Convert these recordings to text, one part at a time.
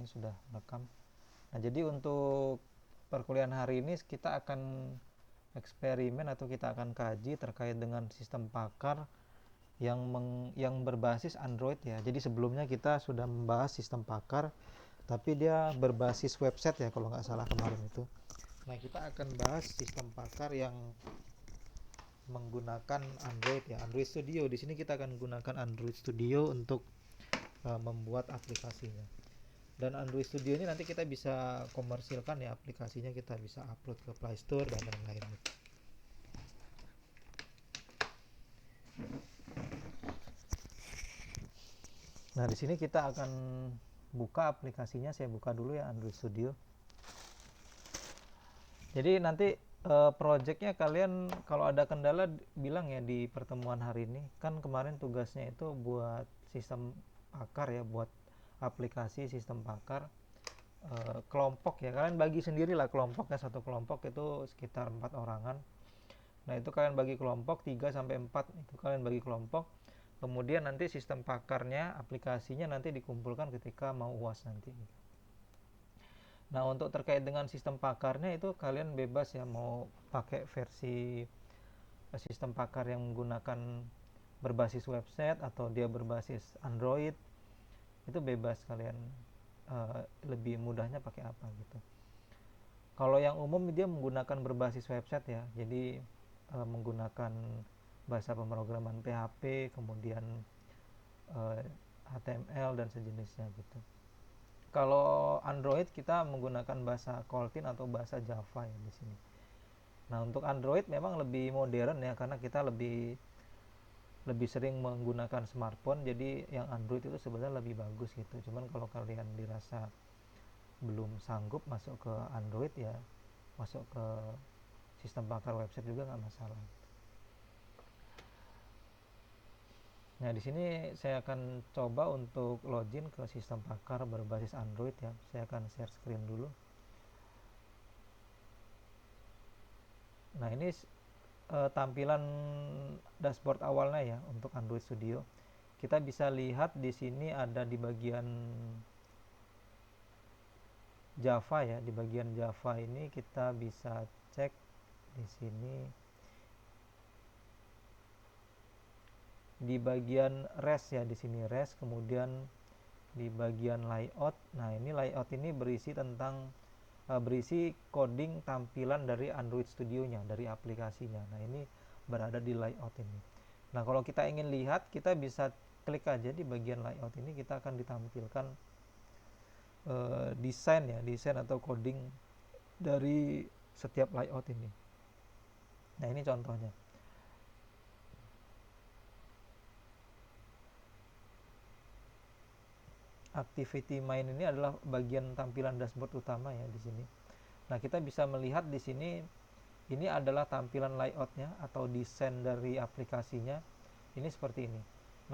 ini sudah rekam. Nah, jadi untuk perkuliahan hari ini kita akan eksperimen atau kita akan kaji terkait dengan sistem pakar yang berbasis Android ya. Jadi sebelumnya kita sudah membahas sistem pakar, tapi dia berbasis website ya kalau nggak salah kemarin itu. Nah, kita akan bahas sistem pakar yang menggunakan Android ya, Android Studio. Di sini kita akan menggunakan Android Studio untuk membuat aplikasinya. Dan Android Studio ini nanti kita bisa komersilkan ya aplikasinya, kita bisa upload ke Play Store dan lain-lain. Nah, di sini kita akan buka aplikasinya. Saya buka dulu ya Android Studio. Jadi nanti projectnya kalian kalau ada kendala bilang ya di pertemuan hari ini. Kan kemarin tugasnya itu buat sistem pakar ya, buat aplikasi sistem pakar kelompok ya. Kalian bagi sendirilah kelompoknya, satu kelompok itu sekitar 4 orangan. Nah, itu kalian bagi kelompok 3 sampai 4 itu kalian bagi kelompok. Kemudian nanti sistem pakarnya, aplikasinya nanti dikumpulkan ketika mau UAS nanti. Nah, untuk terkait dengan sistem pakarnya itu kalian bebas ya mau pakai versi sistem pakar yang menggunakan berbasis website atau dia berbasis Android. Itu bebas kalian lebih mudahnya pakai apa gitu. Kalau yang umum dia menggunakan berbasis website ya. Jadi menggunakan bahasa pemrograman PHP, kemudian HTML dan sejenisnya gitu. Kalau Android kita menggunakan bahasa Kotlin atau bahasa Java ya di sini. Nah, untuk Android memang lebih modern ya karena kita lebih sering menggunakan smartphone, jadi yang Android itu sebenarnya lebih bagus gitu. Cuman kalau kalian dirasa belum sanggup masuk ke Android ya masuk ke sistem pakar website juga nggak masalah. Nah, di sini saya akan coba untuk login ke sistem pakar berbasis Android ya. Saya akan share screen dulu. Nah, ini tampilan dashboard awalnya ya untuk Android Studio. Kita bisa lihat di sini ada di bagian Java ya. Di bagian Java ini kita bisa cek di sini di bagian REST ya, di sini REST, kemudian di bagian layout. Nah, ini layout ini berisi tentang berisi coding tampilan dari Android Studio-nya, dari aplikasinya. Nah, ini berada di layout ini. Nah, kalau kita ingin lihat, kita bisa klik aja di bagian layout ini, kita akan ditampilkan desain ya, desain atau coding dari setiap layout ini. Nah, ini contohnya. Activity main ini adalah bagian tampilan dashboard utama ya di sini. Nah, kita bisa melihat di sini ini adalah tampilan layoutnya atau desain dari aplikasinya. Ini seperti ini.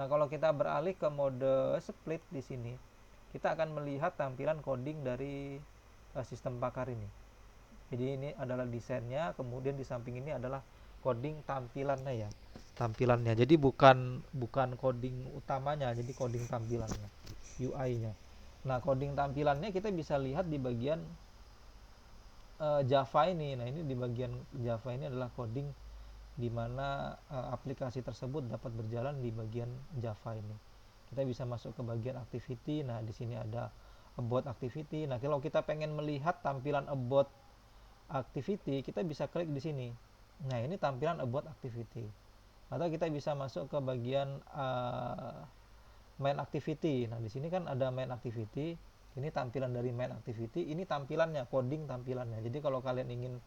Nah, kalau kita beralih ke mode split di sini, kita akan melihat tampilan coding dari sistem pakar ini. Jadi ini adalah desainnya, kemudian di samping ini adalah coding tampilannya ya. Tampilannya. Jadi bukan coding utamanya, jadi coding tampilannya. UI-nya. Nah, coding tampilannya kita bisa lihat di bagian Java ini. Nah, ini di bagian Java ini adalah coding di mana aplikasi tersebut dapat berjalan di bagian Java ini. Kita bisa masuk ke bagian activity. Nah, di sini ada about activity. Nah, kalau kita pengen melihat tampilan about activity, kita bisa klik di sini. Nah, ini tampilan about activity. Atau kita bisa masuk ke bagian main activity. Nah, di sini kan ada main activity. Ini tampilan dari main activity. Ini tampilannya, coding tampilannya. Jadi kalau kalian ingin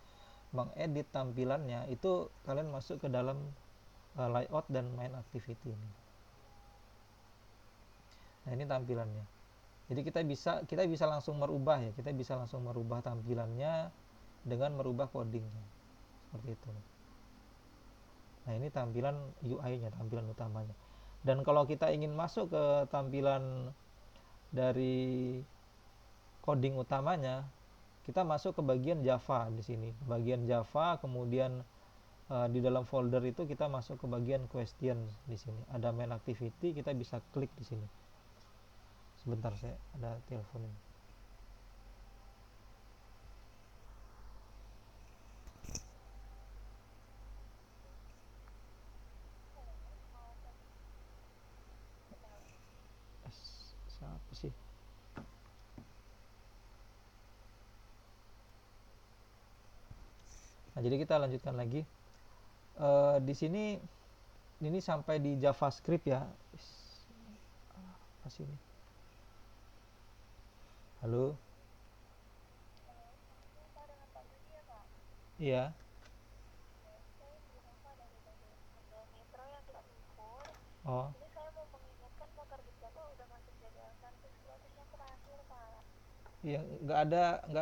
mengedit tampilannya, itu kalian masuk ke dalam layout dan main activity ini. Nah, ini tampilannya. Jadi kita bisa langsung merubah ya. Kita bisa langsung merubah tampilannya dengan merubah codingnya. Seperti itu. Nah, ini tampilan UI-nya, tampilan utamanya. Dan kalau kita ingin masuk ke tampilan dari coding utamanya, kita masuk ke bagian Java di sini. Bagian Java, kemudian di dalam folder itu kita masuk ke bagian question di sini. Ada main activity, kita bisa klik di sini. Sebentar, saya ada telepon ini. Siapa sih? Nah, jadi kita lanjutkan lagi. Di sini ini sampai di JavaScript ya. Apa sih ini? Halo? Iya. Oh. Iya, nggak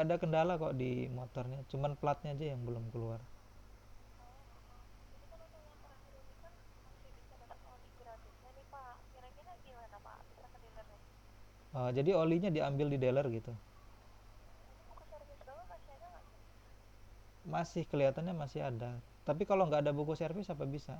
ada kendala kok di motornya, cuman platnya aja yang belum keluar. Jadi olinya diambil di dealer gitu. Masih kelihatannya masih ada. Tapi kalau nggak ada buku servis apa bisa?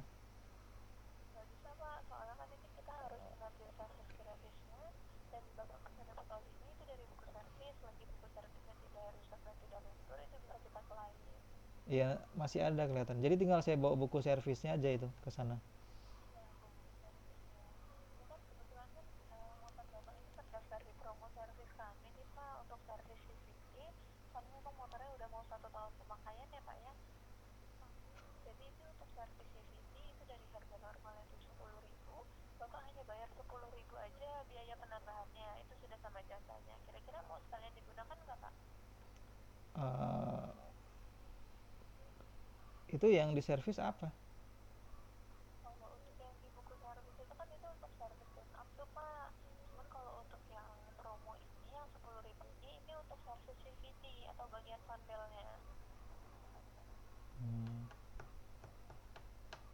Iya, masih ada kelihatan. Jadi tinggal saya bawa buku servisnya aja itu ke sana. Eh, itu yang di servis apa? Hmm.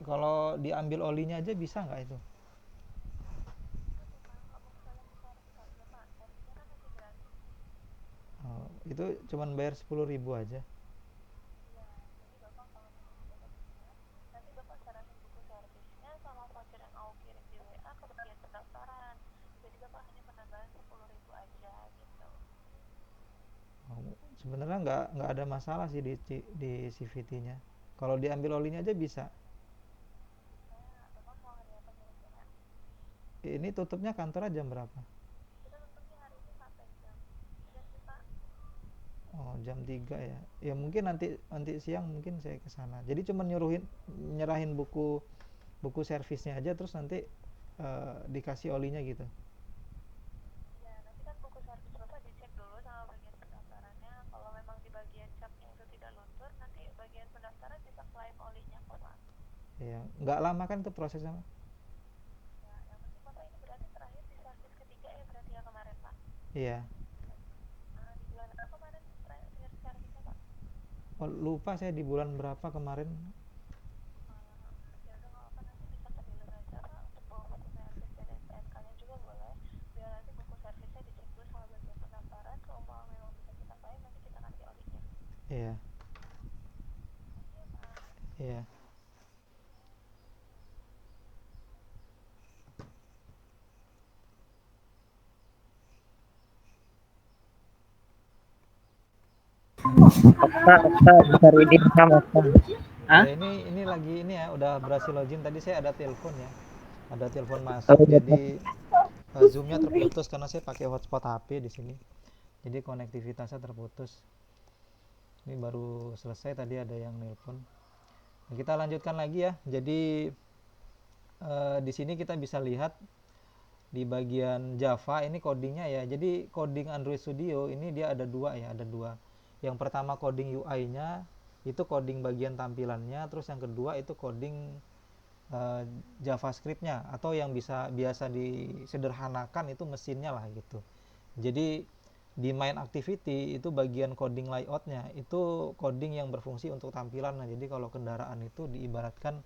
Kalau diambil olinya aja bisa nggak itu? Itu cuman bayar 10.000 aja. Sebenarnya nggak ada masalah sih di CVT-nya. Kalau diambil olinya aja bisa. Ini tutupnya kantornya jam berapa? Oh, jam 3 ya. Ya mungkin nanti nanti siang mungkin saya ke sana. Jadi cuma nyerahin buku buku servisnya aja terus nanti dikasih olinya gitu. Ya, nggak lama kan itu prosesnya. Iya. Oh, lupa saya di bulan berapa kemarin. Iya. Iya. Okta, Okta, besar ini sama Okta. Hah? Ya ini lagi ini ya udah berhasil login. Tadi saya ada telepon ya. Ada telepon Oh, masuk iya, jadi zoomnya terputus karena saya pakai hotspot HP di sini. Jadi konektivitasnya terputus. Ini baru selesai tadi ada yang nelpon. Nah, kita lanjutkan lagi ya. Jadi di sini kita bisa lihat di bagian Java ini codingnya ya. Jadi coding Android Studio ini dia ada dua ya, ada dua. Yang pertama coding UI-nya itu coding bagian tampilannya, terus yang kedua itu coding JavaScript-nya atau yang biasa disederhanakan itu mesinnya lah gitu. Jadi di main activity itu bagian coding layout-nya itu coding yang berfungsi untuk tampilan. Nah, jadi kalau kendaraan itu diibaratkan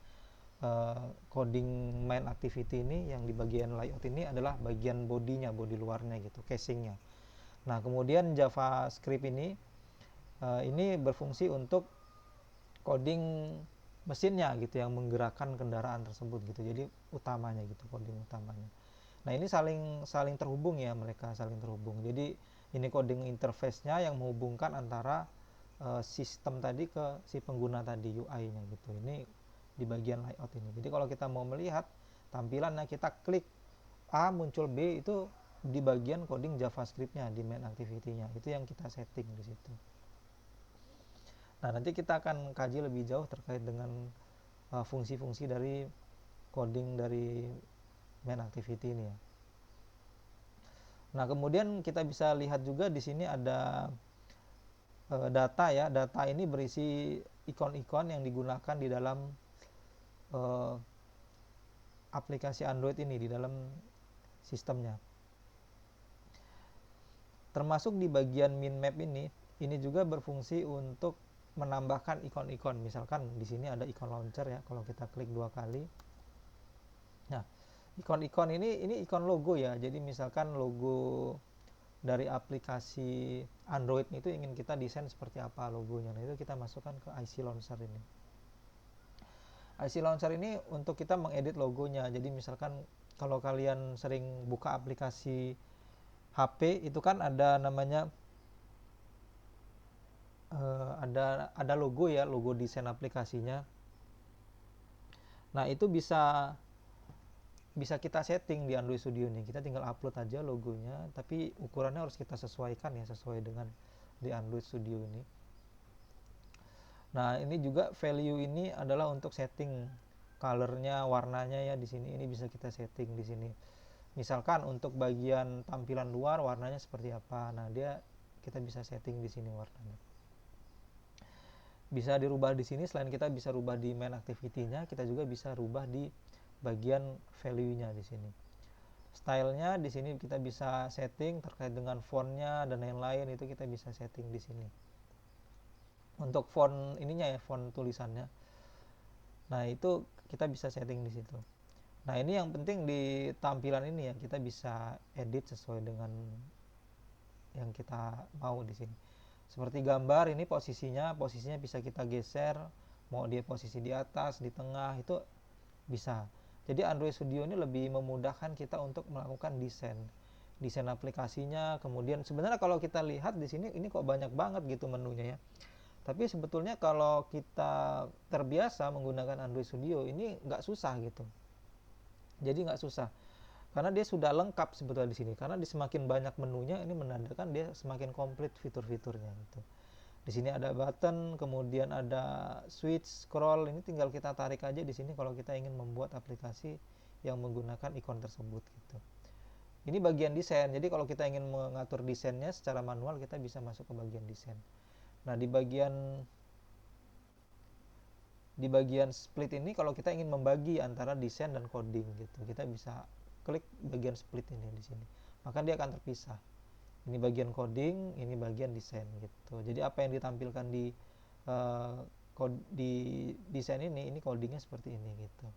coding main activity ini yang di bagian layout ini adalah bagian bodinya, bodi luarnya gitu, casingnya. Nah, kemudian JavaScript ini berfungsi untuk coding mesinnya gitu yang menggerakkan kendaraan tersebut gitu. Jadi utamanya gitu, coding utamanya. Nah, ini saling saling terhubung ya, mereka saling terhubung. Jadi ini coding interface-nya yang menghubungkan antara sistem tadi ke si pengguna tadi, UI-nya gitu. Ini di bagian layout ini. Jadi kalau kita mau melihat tampilannya, kita klik A muncul B, itu di bagian coding JavaScript-nya di main activity-nya. Itu yang kita setting di situ. Nah, nanti kita akan kaji lebih jauh terkait dengan fungsi-fungsi dari coding dari main activity ini ya. Nah, kemudian kita bisa lihat juga di sini ada data ya. Data ini berisi ikon-ikon yang digunakan di dalam aplikasi Android ini, di dalam sistemnya. Termasuk di bagian min map ini juga berfungsi untuk menambahkan ikon-ikon. Misalkan di sini ada ikon launcher ya, kalau kita klik 2 kali. Nah, ikon-ikon ini ikon logo ya. Jadi misalkan logo dari aplikasi Android itu ingin kita desain seperti apa logonya. Nah, itu kita masukkan ke IC Launcher ini. IC Launcher ini untuk kita mengedit logonya. Jadi misalkan kalau kalian sering buka aplikasi HP itu kan ada namanya ada logo ya, logo desain aplikasinya. Nah, itu bisa kita setting di Android Studio nih. Kita tinggal upload aja logonya, tapi ukurannya harus kita sesuaikan ya, sesuai dengan di Android Studio ini. Nah, ini juga value ini adalah untuk setting colornya, warnanya ya di sini. Ini bisa kita setting di sini. Misalkan untuk bagian tampilan luar warnanya seperti apa. Nah, kita bisa setting di sini warnanya. Bisa dirubah di sini. Selain kita bisa rubah di main activity-nya, kita juga bisa rubah di bagian value-nya di sini. Stylenya di sini kita bisa setting terkait dengan fontnya dan lain-lain, itu kita bisa setting di sini. Untuk font ininya ya, font tulisannya. Nah, itu kita bisa setting di situ. Nah, ini yang penting di tampilan ini ya, kita bisa edit sesuai dengan yang kita mau di sini. Seperti gambar ini posisinya bisa kita geser, mau dia posisi di atas, di tengah, itu bisa. Jadi Android Studio ini lebih memudahkan kita untuk melakukan desain aplikasinya. Kemudian sebenarnya kalau kita lihat di sini ini kok banyak banget gitu menunya ya. Tapi sebetulnya kalau kita terbiasa menggunakan Android Studio ini nggak susah gitu. Jadi nggak susah karena dia sudah lengkap sebetulnya di sini. Karena di semakin banyak menunya ini menandakan dia semakin komplit fitur-fiturnya gitu. Di sini ada button, kemudian ada switch, scroll. Ini tinggal kita tarik aja di sini kalau kita ingin membuat aplikasi yang menggunakan ikon tersebut gitu. Ini bagian desain. Jadi kalau kita ingin mengatur desainnya secara manual, kita bisa masuk ke bagian desain. Nah, di bagian split ini kalau kita ingin membagi antara desain dan coding gitu, kita bisa klik bagian split ini di sini. Maka dia akan terpisah. Ini bagian coding, ini bagian desain gitu. Jadi apa yang ditampilkan di di desain ini codingnya seperti ini gitu.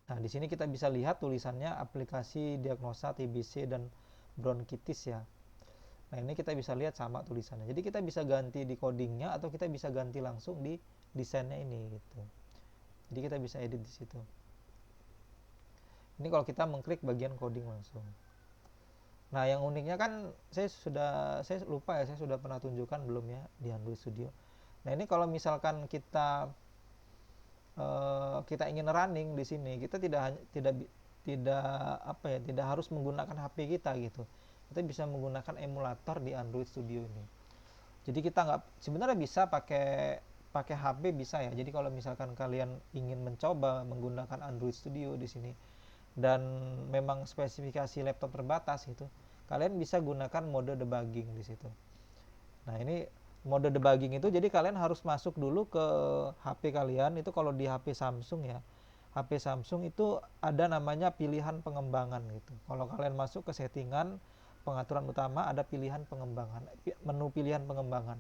Nah, di sini kita bisa lihat tulisannya aplikasi diagnosa TBC dan bronkitis ya. Nah, ini kita bisa lihat sama tulisannya. Jadi kita bisa ganti di codingnya atau kita bisa ganti langsung di desainnya ini gitu. Jadi kita bisa edit di situ. Ini kalau kita mengklik bagian coding langsung. Nah, yang uniknya kan saya lupa ya, saya sudah pernah tunjukkan belum ya di Android Studio. Nah, ini kalau misalkan kita ingin running di sini, kita tidak harus menggunakan HP kita gitu. Kita bisa menggunakan emulator di Android Studio ini. Jadi kita sebenarnya bisa pakai HP bisa ya. Jadi kalau misalkan kalian ingin mencoba menggunakan Android Studio di sini dan memang spesifikasi laptop terbatas itu, kalian bisa gunakan mode debugging di situ. Nah, ini mode debugging itu jadi kalian harus masuk dulu ke HP kalian. Itu kalau di HP Samsung ya, HP Samsung itu ada namanya pilihan pengembangan gitu. Kalau kalian masuk ke settingan pengaturan utama, ada pilihan pengembangan, menu pilihan pengembangan.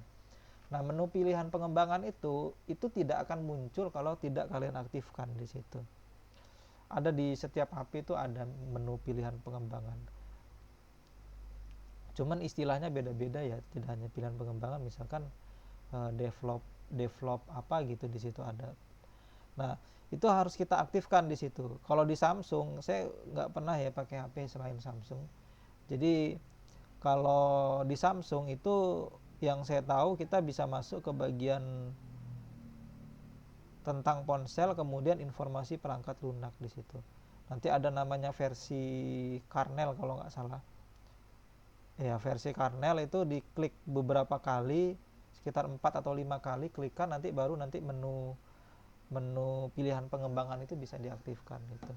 Nah, menu pilihan pengembangan itu tidak akan muncul kalau tidak kalian aktifkan di situ. Ada di setiap HP itu ada menu pilihan pengembangan. Cuman istilahnya beda-beda ya, tidak hanya pilihan pengembangan, misalkan develop apa gitu di situ ada. Nah, itu harus kita aktifkan di situ. Kalau di Samsung, saya nggak pernah ya pakai HP selain Samsung. Jadi kalau di Samsung itu yang saya tahu kita bisa masuk ke bagian tentang ponsel, kemudian informasi perangkat lunak di situ. Nanti ada namanya versi kernel kalau nggak salah. Ya, versi kernel itu diklik beberapa kali, sekitar 4 atau 5 kali klikkan, nanti baru nanti menu pilihan pengembangan itu bisa diaktifkan gitu.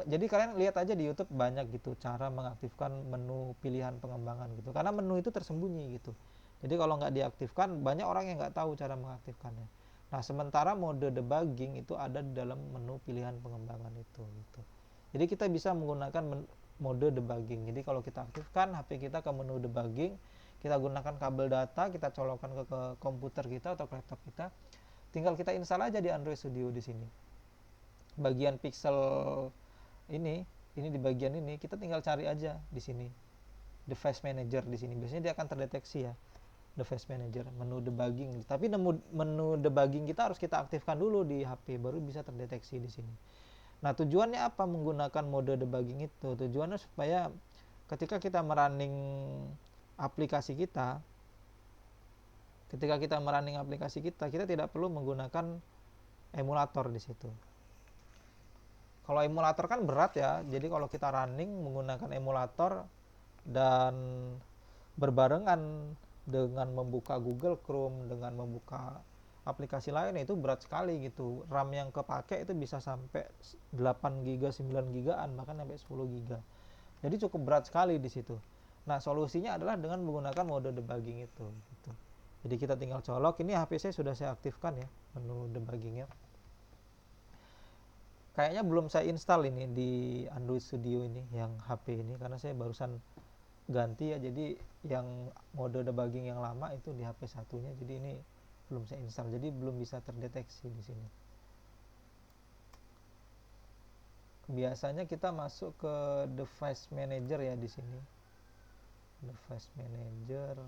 Jadi kalian lihat aja di YouTube banyak gitu cara mengaktifkan menu pilihan pengembangan gitu. Karena menu itu tersembunyi gitu. Jadi kalau nggak diaktifkan, banyak orang yang nggak tahu cara mengaktifkannya. Nah, sementara mode debugging itu ada di dalam menu pilihan pengembangan itu gitu. Jadi kita bisa menggunakan mode debugging. Jadi kalau kita aktifkan HP kita ke menu debugging, kita gunakan kabel data, kita colokkan ke komputer kita atau ke laptop kita, tinggal kita install aja di Android Studio di sini. Bagian pixel ini di bagian ini kita tinggal cari aja di sini device manager di sini. Biasanya dia akan terdeteksi ya, device manager, menu debugging. Tapi menu debugging kita harus kita aktifkan dulu di HP baru bisa terdeteksi di sini. Nah, tujuannya apa menggunakan mode debugging itu? Tujuannya supaya ketika kita merunning aplikasi kita, kita tidak perlu menggunakan emulator di situ. Kalau emulator kan berat ya, jadi kalau kita running menggunakan emulator dan berbarengan dengan membuka Google Chrome, dengan membuka aplikasi lain, itu berat sekali gitu. RAM yang kepake itu bisa sampai 8 GB, 9 GB-an, bahkan sampai 10 GB. Jadi cukup berat sekali di situ. Nah, solusinya adalah dengan menggunakan mode debugging itu gitu. Jadi kita tinggal colok, ini HP saya sudah saya aktifkan ya, menu debuggingnya. Kayaknya belum saya install ini di Android Studio ini yang HP ini, karena saya barusan ganti ya. Jadi yang mode debugging yang lama itu di HP satunya, jadi ini belum saya install, jadi belum bisa terdeteksi di sini. Biasanya kita masuk ke device manager ya di sini. Device manager.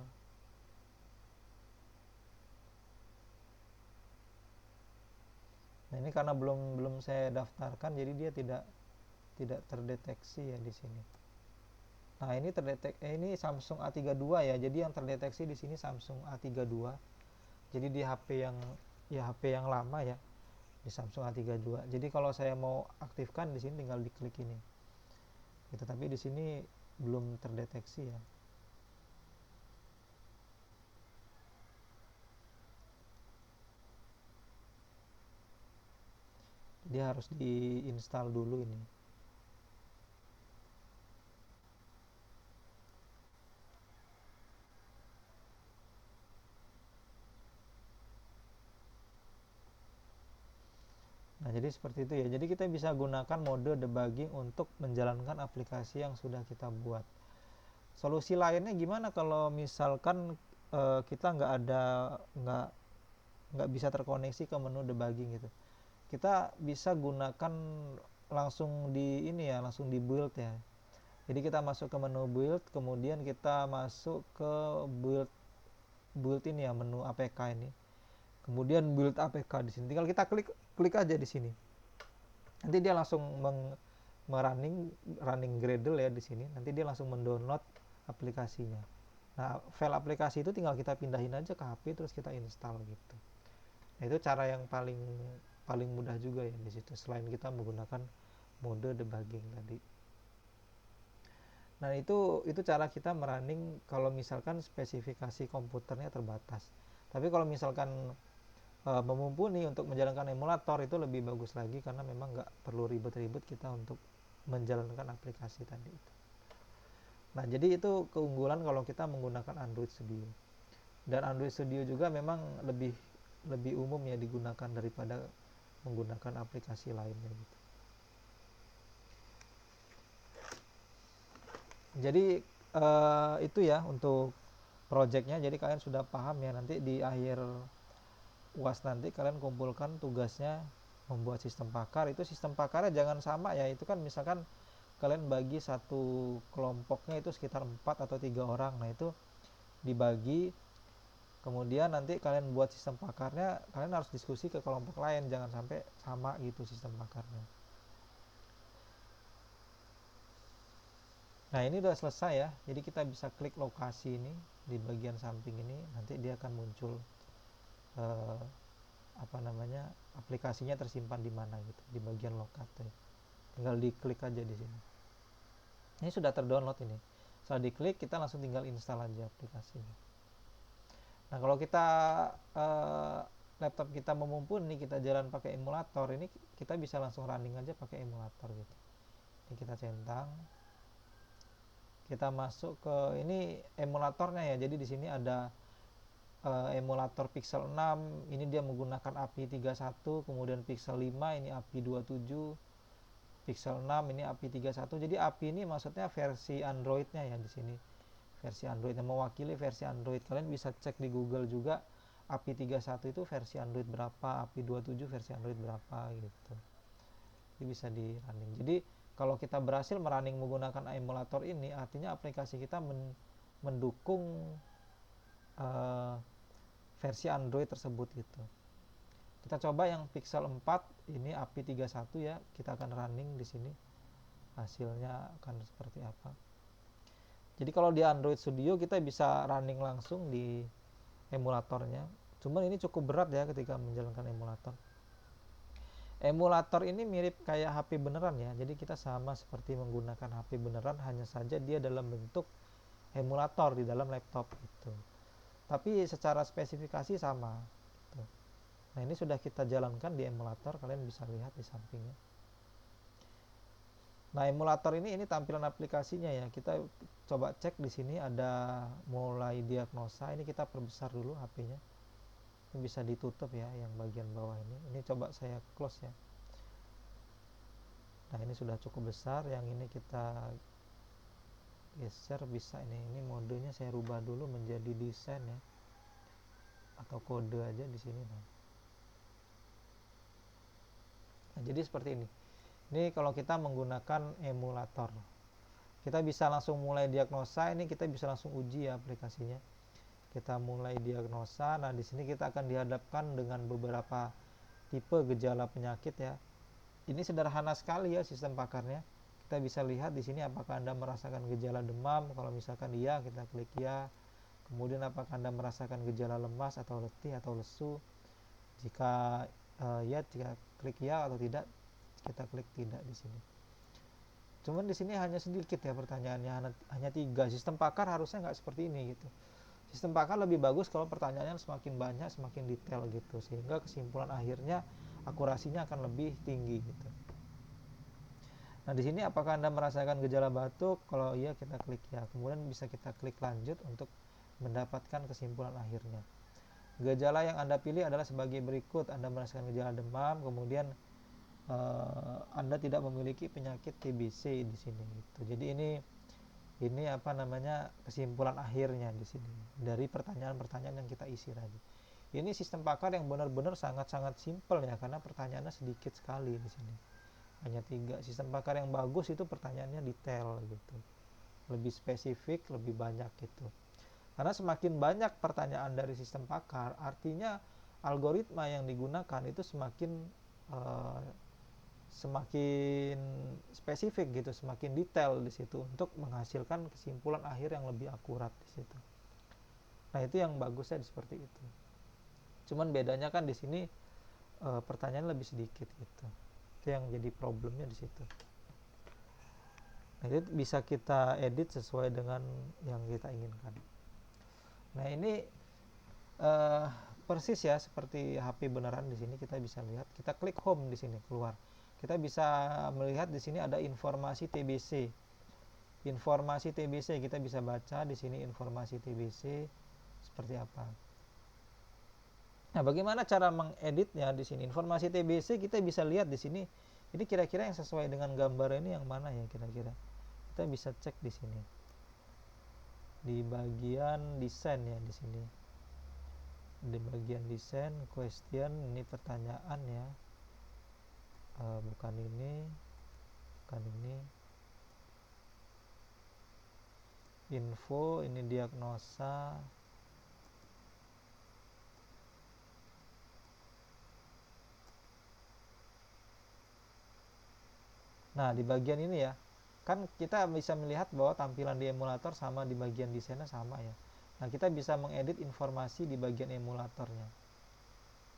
Nah, ini karena belum saya daftarkan, jadi dia tidak terdeteksi ya di sini. Nah, ini ini Samsung A32 ya. Jadi yang terdeteksi di sini Samsung A32. Jadi di HP yang lama ya, di Samsung A32. Jadi kalau saya mau aktifkan di sini tinggal diklik ini. Gitu, tapi di sini belum terdeteksi ya. Dia harus diinstal dulu ini. Nah, jadi seperti itu ya. Jadi kita bisa gunakan mode debugging untuk menjalankan aplikasi yang sudah kita buat. Solusi lainnya gimana kalau misalkan kita nggak bisa terkoneksi ke menu debugging gitu. Kita bisa gunakan langsung langsung di build ya. Jadi kita masuk ke menu build, kemudian kita masuk ke build ini ya, menu APK ini. Kemudian build APK di sini. Tinggal kita klik aja di sini. Nanti dia langsung running Gradle ya di sini. Nanti dia langsung mendownload aplikasinya. Nah, file aplikasi itu tinggal kita pindahin aja ke HP terus kita install gitu. Nah, itu cara yang paling mudah juga ya di situ, selain kita menggunakan mode debugging tadi. Nah, itu cara kita merunning kalau misalkan spesifikasi komputernya terbatas. Tapi kalau misalkan memumpuni untuk menjalankan emulator, itu lebih bagus lagi karena memang nggak perlu ribet-ribet kita untuk menjalankan aplikasi tadi itu. Nah, jadi itu keunggulan kalau kita menggunakan Android Studio. Dan Android Studio juga memang lebih umum ya digunakan daripada menggunakan aplikasi lainnya gitu. Jadi itu ya untuk projectnya. Jadi kalian sudah paham ya, nanti di akhir UAS nanti kalian kumpulkan tugasnya membuat sistem pakar. Itu sistem pakarnya jangan sama ya, itu kan misalkan kalian bagi satu kelompoknya itu sekitar 4 atau 3 orang. Nah, itu dibagi, kemudian nanti kalian buat sistem pakarnya, kalian harus diskusi ke kelompok lain, jangan sampai sama gitu sistem pakarnya. Nah, ini udah selesai ya, jadi kita bisa klik lokasi ini di bagian samping ini, nanti dia akan muncul apa namanya, aplikasinya tersimpan di mana gitu, di bagian locator. Tinggal diklik aja di sini. Ini sudah terdownload ini. Setelah diklik kita langsung tinggal install aja aplikasinya. Nah kalau kita laptop kita mumpuni, kita jalan pakai emulator, ini kita bisa langsung running aja pakai emulator gitu. Ini kita centang, kita masuk ke ini emulatornya ya. Jadi di sini ada emulator Pixel 6, ini dia menggunakan API 31, kemudian Pixel 5 ini API 27, Pixel 6 ini API 31. Jadi API ini maksudnya versi Androidnya ya di sini. Versi Android yang mewakili versi Android. Kalian bisa cek di Google juga API 31 itu versi Android berapa, API 27 versi Android berapa gitu. Jadi bisa di running. Jadi kalau kita berhasil merunning menggunakan emulator ini, artinya aplikasi kita mendukung versi Android tersebut gitu. Kita coba yang Pixel 4 ini API 31 ya, kita akan running di sini. Hasilnya akan seperti apa. Jadi kalau di Android Studio kita bisa running langsung di emulatornya. Cuman ini cukup berat ya ketika menjalankan emulator. Emulator ini mirip kayak HP beneran ya. Jadi kita sama seperti menggunakan HP beneran, hanya saja dia dalam bentuk emulator di dalam laptop gitu. Tapi secara spesifikasi sama gitu. Nah ini sudah kita jalankan di emulator, kalian bisa lihat di sampingnya. Nah emulator ini tampilan aplikasinya ya. Kita coba cek di sini ada mulai diagnosa. Ini kita perbesar dulu HP-nya. Ini bisa ditutup ya yang bagian bawah ini. Ini coba saya close ya. Nah ini sudah cukup besar. Yang ini kita geser bisa ini. Ini modenya saya rubah dulu menjadi desain ya. Atau kode aja di sini. Nah jadi seperti ini. Ini kalau kita menggunakan emulator, kita bisa langsung mulai diagnosa. Ini kita bisa langsung uji ya aplikasinya. Kita mulai diagnosa. Nah di sini kita akan dihadapkan dengan beberapa tipe gejala penyakit ya. Ini sederhana sekali ya sistem pakarnya. Kita bisa lihat di sini apakah Anda merasakan gejala demam. Kalau misalkan iya, kita klik ya. Kemudian apakah Anda merasakan gejala lemas atau letih atau lesu. Jika ya, jika klik ya atau tidak, kita klik tidak di sini. Cuman di sini hanya sedikit ya pertanyaannya, hanya 3. Sistem pakar harusnya nggak seperti ini gitu. Sistem pakar lebih bagus kalau pertanyaannya semakin banyak, semakin detail gitu, sehingga kesimpulan akhirnya akurasinya akan lebih tinggi gitu. Nah di sini apakah Anda merasakan gejala batuk? Kalau iya kita klik ya. Kemudian bisa kita klik lanjut untuk mendapatkan kesimpulan akhirnya. Gejala yang Anda pilih adalah sebagai berikut. Anda merasakan gejala demam, kemudian Anda tidak memiliki penyakit TBC di sini gitu. Jadi ini apa namanya, kesimpulan akhirnya di sini dari pertanyaan-pertanyaan yang kita isi tadi. Ini sistem pakar yang benar-benar sangat-sangat simpel ya, karena pertanyaannya sedikit sekali di sini. Hanya 3. Sistem pakar yang bagus itu pertanyaannya detail gitu. Lebih spesifik, lebih banyak gitu. Karena semakin banyak pertanyaan dari sistem pakar, artinya algoritma yang digunakan itu semakin spesifik gitu, semakin detail di situ untuk menghasilkan kesimpulan akhir yang lebih akurat di situ. Nah itu yang bagusnya seperti itu. Cuman bedanya kan di sini pertanyaan lebih sedikit gitu. Itu yang jadi problemnya di situ. Nah itu bisa kita edit sesuai dengan yang kita inginkan. Nah ini persis ya seperti HP beneran. Di sini kita bisa lihat, kita klik home di sini keluar. Kita bisa melihat di sini ada informasi TBC. Informasi TBC kita bisa baca di sini, informasi TBC seperti apa. Nah, bagaimana cara mengeditnya di sini? Informasi TBC kita bisa lihat di sini. Ini kira-kira yang sesuai dengan gambar ini yang mana ya kira-kira? Kita bisa cek di sini. Di bagian desain ya di sini. Di bagian desain, question, ini pertanyaan ya. Bukan ini. Info, ini diagnosa. Nah di bagian ini ya, kan kita bisa melihat bahwa tampilan di emulator sama di bagian desainnya sama ya. Nah kita bisa mengedit informasi di bagian emulatornya.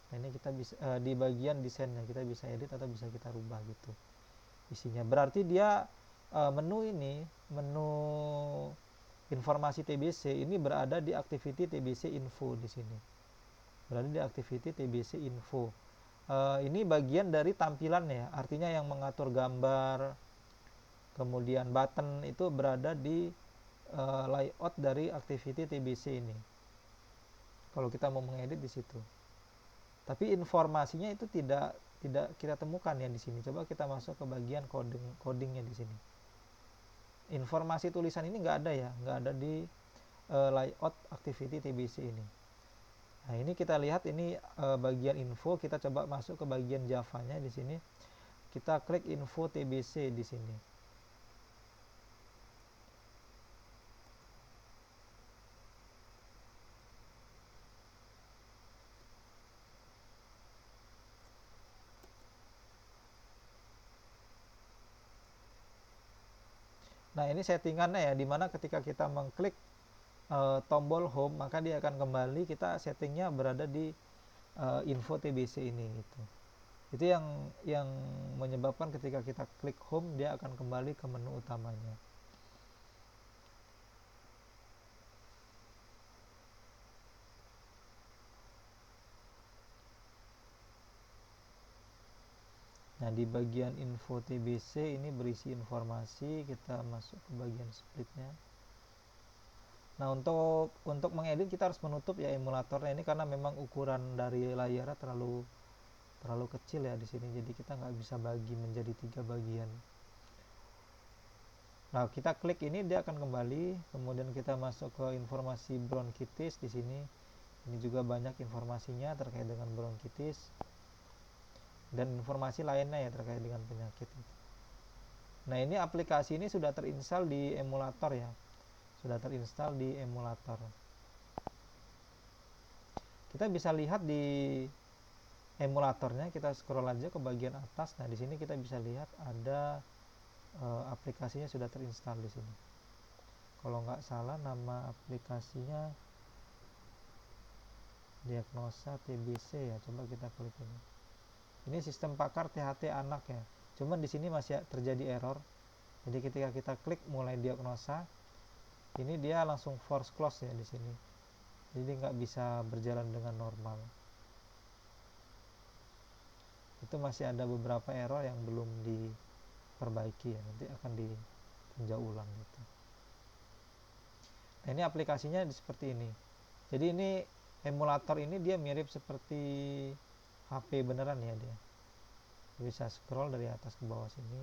Nah, ini kita bisa di bagian desainnya kita bisa edit atau bisa kita rubah gitu isinya. Berarti dia menu informasi TBC ini berada di activity TBC info di sini. Berada di activity TBC info. Ini bagian dari tampilannya, artinya yang mengatur gambar, kemudian button itu berada di layout dari activity TBC ini. Kalau kita mau mengedit di situ. Tapi informasinya itu tidak kita temukan ya di sini. Coba kita masuk ke bagian codingnya di sini. Informasi tulisan ini nggak ada ya, nggak ada di layout activity TBC ini. Nah, ini kita lihat ini bagian info, kita coba masuk ke bagian Java-nya di sini. Kita klik info TBC di sini. Nah, ini settingannya ya, dimana ketika kita mengklik tombol home, maka dia akan kembali, kita settingnya berada di info TBC ini gitu. Itu yang menyebabkan ketika kita klik home, dia akan kembali ke menu utamanya. Nah, di bagian info TBC ini berisi informasi, kita masuk ke bagian splitnya. Nah, untuk mengedit kita harus menutup ya emulatornya ini, karena memang ukuran dari layarnya terlalu kecil ya di sini. Jadi kita nggak bisa bagi menjadi 3 bagian. Nah, kita klik ini dia akan kembali, kemudian kita masuk ke informasi bronkitis di sini. Ini juga banyak informasinya terkait dengan bronkitis dan informasi lainnya ya terkait dengan penyakit. Nah, ini aplikasi ini sudah terinstall di emulator ya. Sudah terinstall di emulator. Kita bisa lihat di emulatornya, kita scroll aja ke bagian atas. Nah, di sini kita bisa lihat ada aplikasinya sudah terinstall di sini. Kalau nggak salah nama aplikasinya Diagnosa TBC ya. Coba kita klik ini. Ini sistem pakar THT anak ya. Cuman di sini masih terjadi error. Jadi ketika kita klik mulai diagnosa, ini dia langsung force close ya di sini. Jadi nggak bisa berjalan dengan normal. Itu masih ada beberapa error yang belum diperbaiki ya. Nanti akan ditinjau ulang gitu. Nah, ini aplikasinya seperti ini. Jadi ini emulator ini dia mirip seperti HP beneran ya dia. Bisa scroll dari atas ke bawah sini.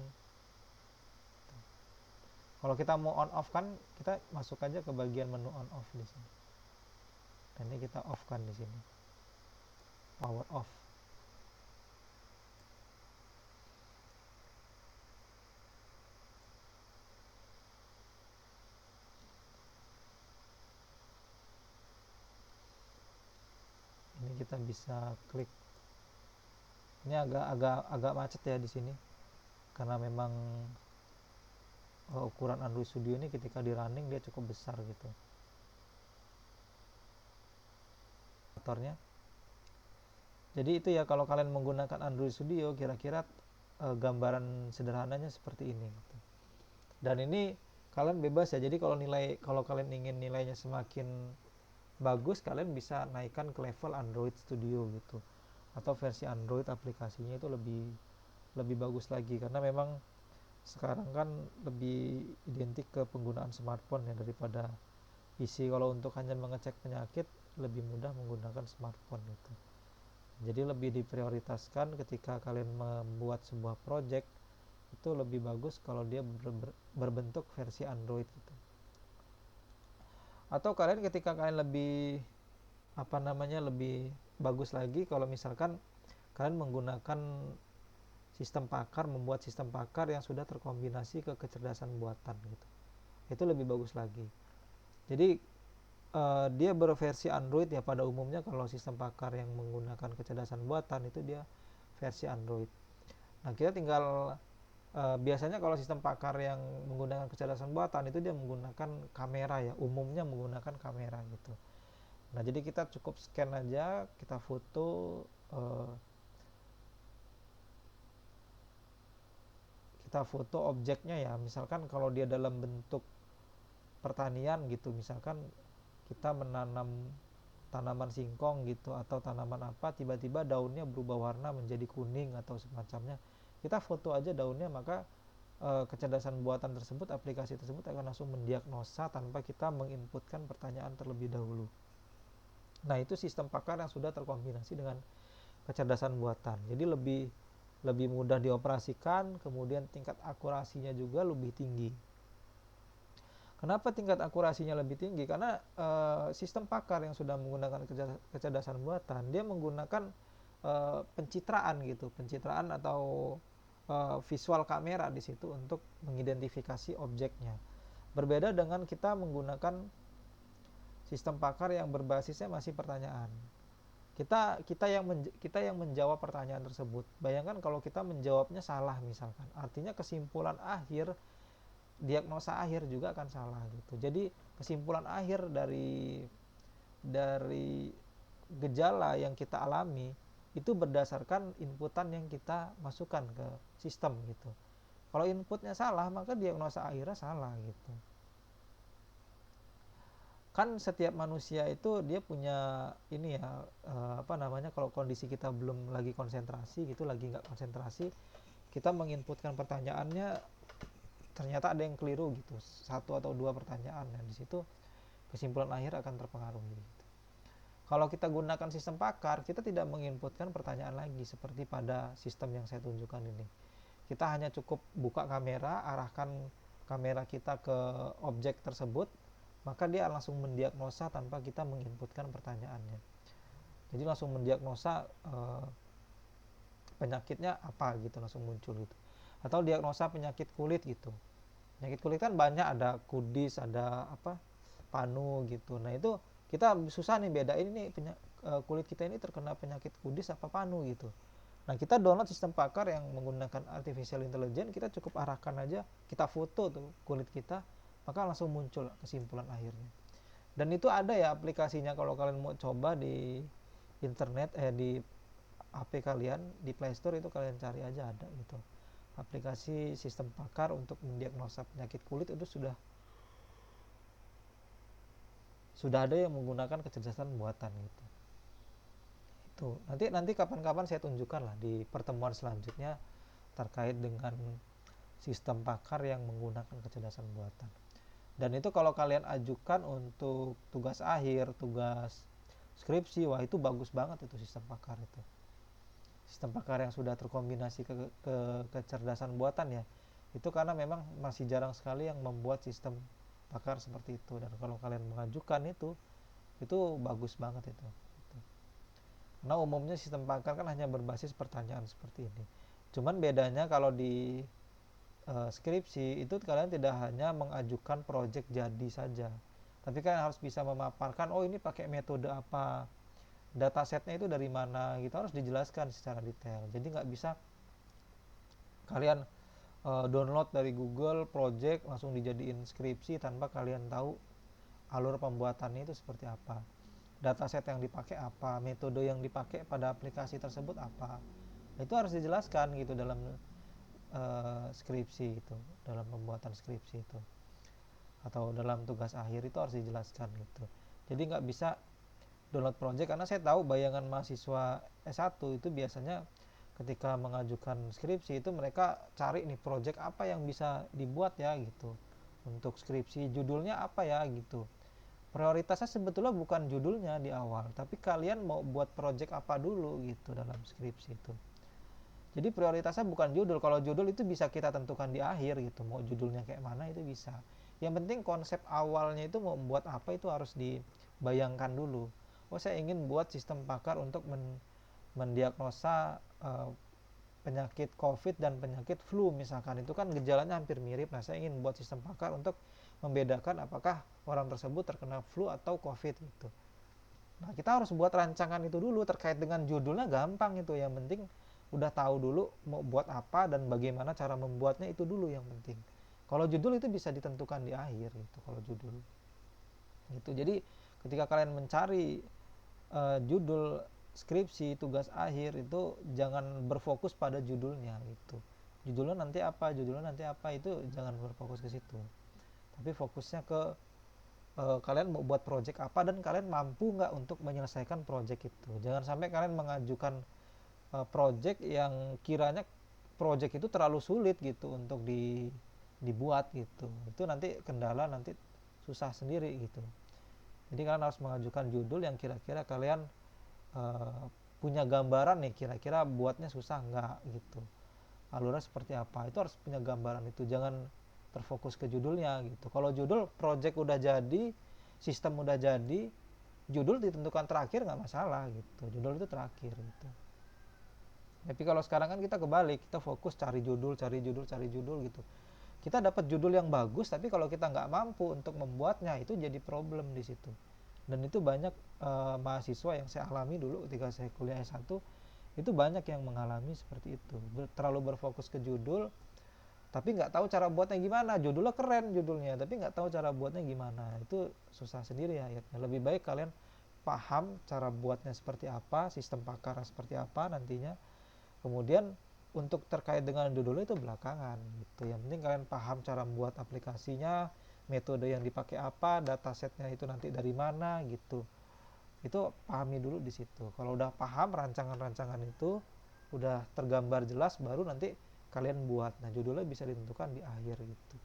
Kalau kita mau on off kan, kita masuk aja ke bagian menu on off di sini. Dan ini kita off kan di sini. Power off. Ini kita bisa klik. Ini agak macet ya di sini. Karena memang ukuran Android Studio ini ketika di running dia cukup besar gitu. Motornya. Jadi itu ya, kalau kalian menggunakan Android Studio kira-kira gambaran sederhananya seperti ini gitu. Dan ini kalian bebas ya. Jadi kalau kalian ingin nilainya semakin bagus, kalian bisa naikkan ke level Android Studio gitu. Atau versi Android aplikasinya itu lebih bagus lagi, karena memang sekarang kan lebih identik ke penggunaan smartphone ya daripada PC. Kalau untuk hanya mengecek penyakit lebih mudah menggunakan smartphone gitu. Jadi lebih diprioritaskan ketika kalian membuat sebuah project, itu lebih bagus kalau dia berbentuk versi Android gitu. Atau kalian ketika kalian lebih lebih bagus lagi kalau misalkan kalian menggunakan membuat sistem pakar yang sudah terkombinasi ke kecerdasan buatan gitu. Itu lebih bagus lagi. Jadi dia berversi Android ya pada umumnya. Kalau sistem pakar yang menggunakan kecerdasan buatan itu dia versi Android. Nah, kita tinggal biasanya kalau sistem pakar yang menggunakan kecerdasan buatan itu dia menggunakan kamera ya, umumnya menggunakan kamera gitu. Nah, jadi kita cukup scan aja, kita foto eh, kita foto objeknya ya, misalkan kalau dia dalam bentuk pertanian gitu, misalkan kita menanam tanaman singkong gitu atau tanaman apa, tiba-tiba daunnya berubah warna menjadi kuning atau semacamnya, kita foto aja daunnya, maka kecerdasan buatan tersebut, aplikasi tersebut akan langsung mendiagnosa tanpa kita menginputkan pertanyaan terlebih dahulu. Nah, itu sistem pakar yang sudah terkombinasi dengan kecerdasan buatan, jadi lebih lebih mudah dioperasikan, kemudian tingkat akurasinya juga lebih tinggi. Kenapa tingkat akurasinya lebih tinggi? Karena sistem pakar yang sudah menggunakan kecerdasan buatan, dia menggunakan pencitraan gitu, pencitraan atau visual kamera di situ untuk mengidentifikasi objeknya. Berbeda dengan kita menggunakan sistem pakar yang berbasisnya masih pertanyaan. Kita yang menjawab pertanyaan tersebut. Bayangkan kalau kita menjawabnya salah misalkan, artinya kesimpulan akhir, diagnosa akhir juga akan salah gitu. Jadi kesimpulan akhir dari gejala yang kita alami itu berdasarkan inputan yang kita masukkan ke sistem gitu. Kalau inputnya salah, maka diagnosa akhirnya salah gitu. Kan setiap manusia itu dia punya ini ya, apa namanya, kalau kondisi kita belum lagi konsentrasi gitu, lagi nggak konsentrasi, kita menginputkan pertanyaannya ternyata ada yang keliru gitu, satu atau dua pertanyaan, dan di situ kesimpulan akhir akan terpengaruhi gitu. Kalau kita gunakan sistem pakar, kita tidak menginputkan pertanyaan lagi seperti pada sistem yang saya tunjukkan ini. Kita hanya cukup buka kamera, arahkan kamera kita ke objek tersebut, maka dia langsung mendiagnosa tanpa kita menginputkan pertanyaannya. Jadi langsung mendiagnosa penyakitnya apa gitu, langsung muncul gitu. Atau diagnosa penyakit kulit gitu. Penyakit kulit kan banyak, ada kudis, ada apa, panu gitu. Nah itu kita susah nih bedain ini kulit kita ini terkena penyakit kudis apa panu gitu. Nah, kita download sistem pakar yang menggunakan artificial intelligence, kita cukup arahkan aja, kita foto tuh kulit kita, maka langsung muncul kesimpulan akhirnya. Dan itu ada ya aplikasinya, kalau kalian mau coba di internet, di HP kalian, di Play Store itu kalian cari aja, ada gitu. Aplikasi sistem pakar untuk mendiagnosa penyakit kulit itu sudah ada yang menggunakan kecerdasan buatan gitu. Itu nanti kapan-kapan saya tunjukkan lah di pertemuan selanjutnya terkait dengan sistem pakar yang menggunakan kecerdasan buatan. Dan itu kalau kalian ajukan untuk tugas akhir, tugas skripsi, wah itu bagus banget itu sistem pakar itu. Sistem pakar yang sudah terkombinasi ke kecerdasan buatan ya. Itu karena memang masih jarang sekali yang membuat sistem pakar seperti itu, dan kalau kalian mengajukan itu bagus banget itu. Karena umumnya sistem pakar kan hanya berbasis pertanyaan seperti ini. Cuman bedanya kalau di skripsi itu kalian tidak hanya mengajukan proyek jadi saja, tapi kalian harus bisa memaparkan, oh ini pakai metode apa, datasetnya itu dari mana gitu, harus dijelaskan secara detail. Jadi nggak bisa kalian download dari Google project langsung dijadiin skripsi tanpa kalian tahu alur pembuatannya itu seperti apa, dataset yang dipakai apa, metode yang dipakai pada aplikasi tersebut apa. Itu harus dijelaskan gitu dalam skripsi itu, dalam pembuatan skripsi itu, atau dalam tugas akhir itu harus dijelaskan gitu. Jadi nggak bisa download project, karena saya tahu bayangan mahasiswa S1 itu biasanya ketika mengajukan skripsi itu mereka cari nih project apa yang bisa dibuat ya gitu, untuk skripsi judulnya apa ya gitu. Prioritasnya sebetulnya bukan judulnya di awal, tapi kalian mau buat project apa dulu gitu dalam skripsi itu. Jadi prioritasnya bukan judul. Kalau judul itu bisa kita tentukan di akhir gitu, mau judulnya kayak mana itu bisa. Yang penting konsep awalnya itu mau membuat apa itu harus dibayangkan dulu. Oh, saya ingin buat sistem pakar untuk mendiagnosa penyakit COVID dan penyakit flu misalkan, itu kan gejalanya hampir mirip. Nah, saya ingin buat sistem pakar untuk membedakan apakah orang tersebut terkena flu atau COVID gitu. Nah, kita harus buat rancangan itu dulu. Terkait dengan judulnya gampang itu, yang penting udah tahu dulu mau buat apa dan bagaimana cara membuatnya, itu dulu yang penting. Kalau judul itu bisa ditentukan di akhir gitu, kalau judul gitu. Jadi ketika kalian mencari judul skripsi, tugas akhir itu jangan berfokus pada judulnya gitu. Judulnya nanti apa itu jangan berfokus ke situ. Tapi fokusnya ke kalian mau buat project apa dan kalian mampu nggak untuk menyelesaikan project itu. Jangan sampai kalian mengajukan project yang kiranya project itu terlalu sulit gitu untuk dibuat gitu. Itu nanti kendala, nanti susah sendiri gitu. Jadi kalian harus mengajukan judul yang kira-kira kalian punya gambaran nih, kira-kira buatnya susah nggak gitu, alurnya seperti apa, itu harus punya gambaran itu. Jangan terfokus ke judulnya gitu. Kalau judul project udah jadi, sistem udah jadi, judul ditentukan terakhir nggak masalah gitu, judul itu terakhir gitu. Tapi kalau sekarang kan kita kebalik, kita fokus cari judul gitu. Kita dapat judul yang bagus, tapi kalau kita nggak mampu untuk membuatnya, itu jadi problem di situ. Dan itu banyak mahasiswa yang saya alami dulu ketika saya kuliah S1, itu banyak yang mengalami seperti itu. Terlalu berfokus ke judul, tapi nggak tahu cara buatnya gimana. Judulnya keren judulnya, tapi nggak tahu cara buatnya gimana. Itu susah sendiri ya akhirnya. Lebih baik kalian paham cara buatnya seperti apa, sistem pakar seperti apa nantinya. Kemudian untuk terkait dengan judulnya itu belakangan gitu. Yang penting kalian paham cara membuat aplikasinya, metode yang dipakai apa, datasetnya itu nanti dari mana gitu. Itu pahami dulu di situ. Kalau udah paham rancangan-rancangan itu, udah tergambar jelas, baru nanti kalian buat. Nah, judulnya bisa ditentukan di akhir gitu.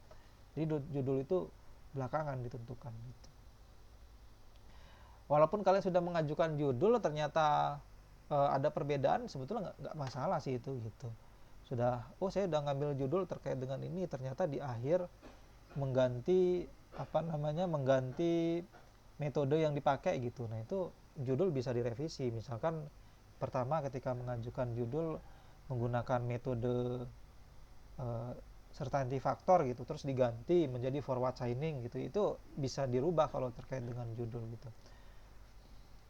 Jadi judul itu belakangan ditentukan gitu. Walaupun kalian sudah mengajukan judul, ternyata ada perbedaan, sebetulnya nggak masalah sih itu gitu. Saya udah ngambil judul terkait dengan ini, ternyata di akhir mengganti mengganti metode yang dipakai gitu. Nah, itu judul bisa direvisi. Misalkan pertama ketika mengajukan judul menggunakan metode certainty factor gitu, terus diganti menjadi forward chaining gitu, itu bisa dirubah kalau terkait dengan judul gitu.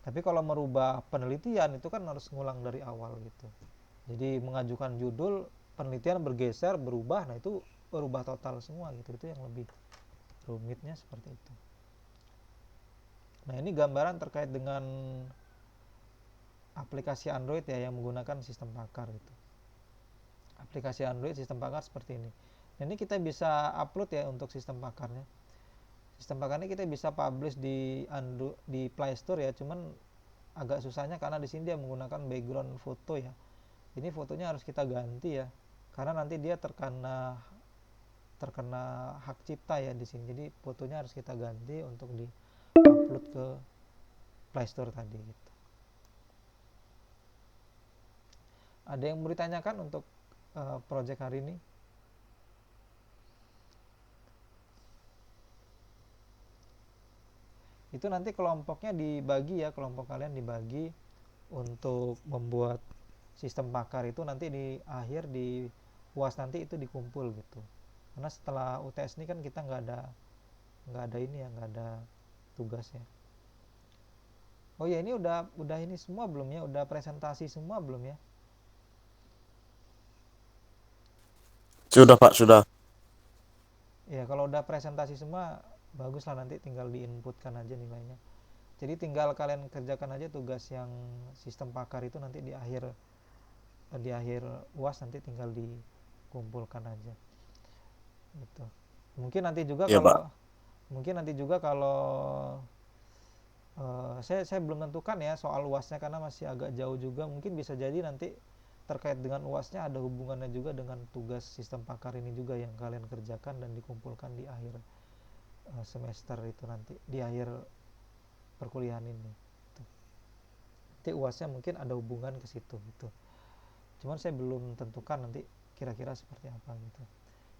Tapi kalau merubah penelitian itu kan harus ngulang dari awal gitu. Jadi mengajukan judul, penelitian bergeser, berubah, nah itu berubah total semua gitu. Itu yang lebih rumitnya seperti itu. Nah, ini gambaran terkait dengan aplikasi Android ya yang menggunakan sistem pakar itu. Aplikasi Android sistem pakar seperti ini. Nah, ini kita bisa upload ya untuk sistem pakarnya. Sistem pakarnya kita bisa publish di Play Store ya, cuman agak susahnya karena di sini dia menggunakan background foto ya. Ini fotonya harus kita ganti ya, karena nanti dia terkena hak cipta ya di sini. Jadi fotonya harus kita ganti untuk di-upload ke Play Store tadi gitu. Ada yang mau ditanyakan untuk project hari ini? Itu nanti kelompoknya dibagi ya, kelompok kalian dibagi untuk membuat sistem pakar itu nanti di akhir di UAS nanti itu dikumpul gitu. Karena setelah UTS ini kan kita nggak ada ini ya, nggak ada tugasnya. Oh ya, ini udah ini semua belum ya? Udah presentasi semua belum ya? Sudah Pak, sudah. Ya, kalau udah presentasi semua bagus lah, nanti tinggal diinputkan aja nilainya. Jadi tinggal kalian kerjakan aja tugas yang sistem pakar itu nanti di akhir UAS nanti tinggal dikumpulkan aja. Gitu. Mungkin nanti juga Iya Pak. kalau saya belum tentukan ya soal UASnya karena masih agak jauh juga. Mungkin bisa jadi nanti terkait dengan UASnya ada hubungannya juga dengan tugas sistem pakar ini juga yang kalian kerjakan dan dikumpulkan di akhir semester itu nanti, di akhir perkuliahan ini gitu. Nanti UASnya mungkin ada hubungan ke situ gitu. Cuman saya belum tentukan nanti kira-kira seperti apa gitu.